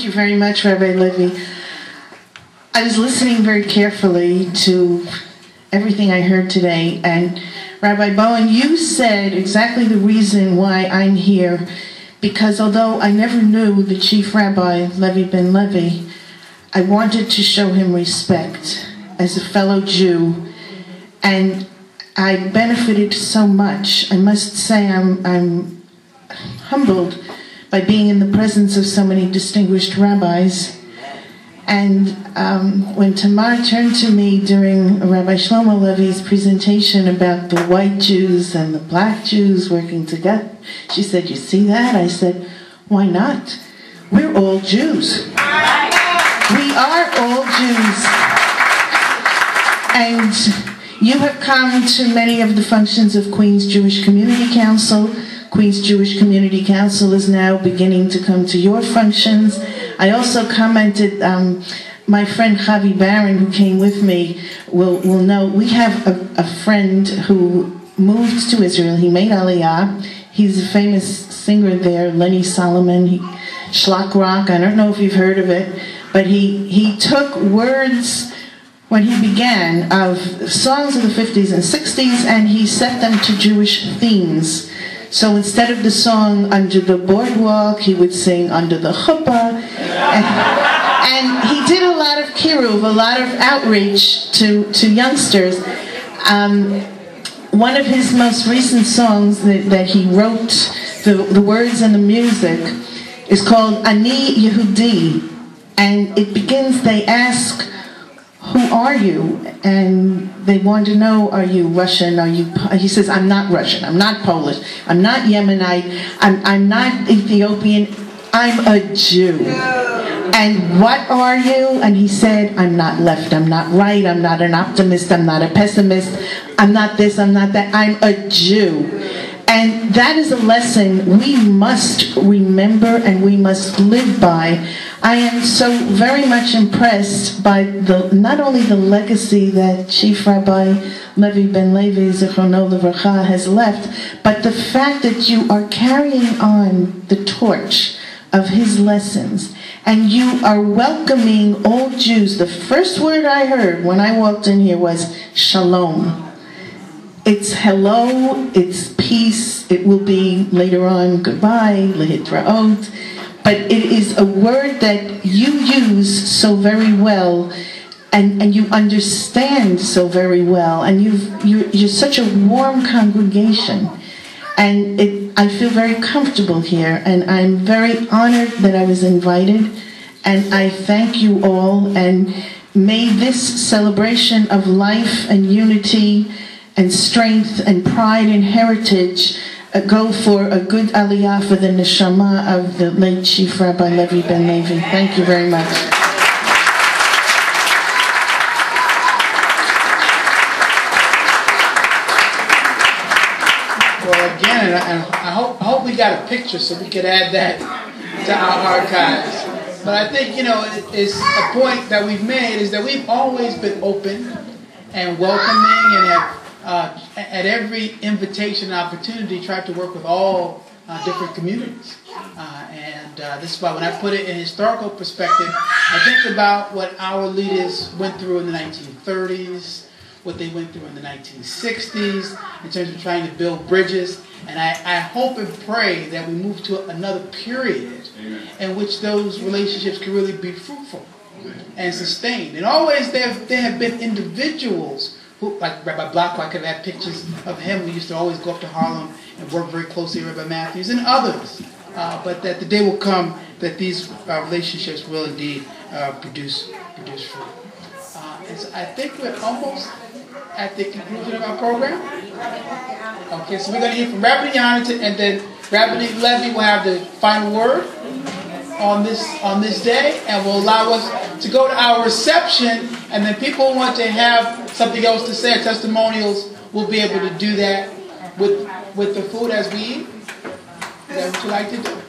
Thank you very much, Rabbi Levy. I was listening very carefully to everything I heard today, and Rabbi Bowen, you said exactly the reason why I'm here, because although I never knew the Chief Rabbi, Levy Ben Levy, I wanted to show him respect as a fellow Jew, and I benefited so much. I must say I'm humbled by being in the presence of so many distinguished rabbis. And when Tamar turned to me during Rabbi Shlomo Levy's presentation about the white Jews and the black Jews working together, she said, "You see that?" I said, "Why not? We're all Jews. We are all Jews." And you have come to many of the functions of Queens Jewish Community Council. Queens Jewish Community Council is now beginning to come to your functions. I also commented, my friend Javi Barron, who came with me, will know, we have a friend who moved to Israel. He made Aliyah. He's a famous singer there, Lenny Solomon, Schlock Rock. I don't know if you've heard of it, but he took words when he began of songs of the 50s and 60s, and he set them to Jewish themes. So instead of the song Under the Boardwalk, he would sing Under the Chuppah. And he did a lot of kiruv, a lot of outreach to youngsters. One of his most recent songs that he wrote, the words and the music, is called Ani Yehudi. And it begins, they ask, "Who are you?" And they want to know, are you Russian? He says, "I'm not Russian, I'm not Polish, I'm not Yemenite, I'm not Ethiopian, I'm a Jew." And what are you? And he said, "I'm not left, I'm not right, I'm not an optimist, I'm not a pessimist, I'm not this, I'm not that, I'm a Jew." And that is a lesson we must remember and we must live by. I am so very much impressed by not only the legacy that Chief Rabbi Levy Ben Levy, Zichrono Livracha, has left, but the fact that you are carrying on the torch of his lessons, and you are welcoming all Jews. The first word I heard when I walked in here was shalom. It's hello, it's peace, it will be later on goodbye, lehitraot. But it is a word that you use so very well, and you understand so very well, and you're such a warm congregation, and I feel very comfortable here, and I'm very honored that I was invited, and I thank you all, and may this celebration of life and unity and strength and pride and heritage go for a good aliyah for the neshama of the late Chief Rabbi Levy Ben Levy. Thank you very much. Well, again, and I hope we got a picture so we could add that to our archives. But I think, it's a point that we've made is that we've always been open and welcoming, and have at every invitation and opportunity tried to work with all different communities. This is why when I put it in historical perspective, I think about what our leaders went through in the 1930s, what they went through in the 1960s, in terms of trying to build bridges. And I hope and pray that we move to another period in which those relationships can really be fruitful and sustained. And always there have been individuals who, like Rabbi Blackwell, I could have had pictures of him. We used to always go up to Harlem and work very closely with Rabbi Matthews and others. But that the day will come that these relationships will indeed produce fruit. And so I think we're almost at the conclusion of our program. Okay, so we're going to hear from Rabbi Yonatan, and then Rabbi Levy will have the final word on this day, and will allow us to go to our reception, and then people who want to have something else to say, testimonials, will be able to do that with the food as we eat. Is that what you like to do?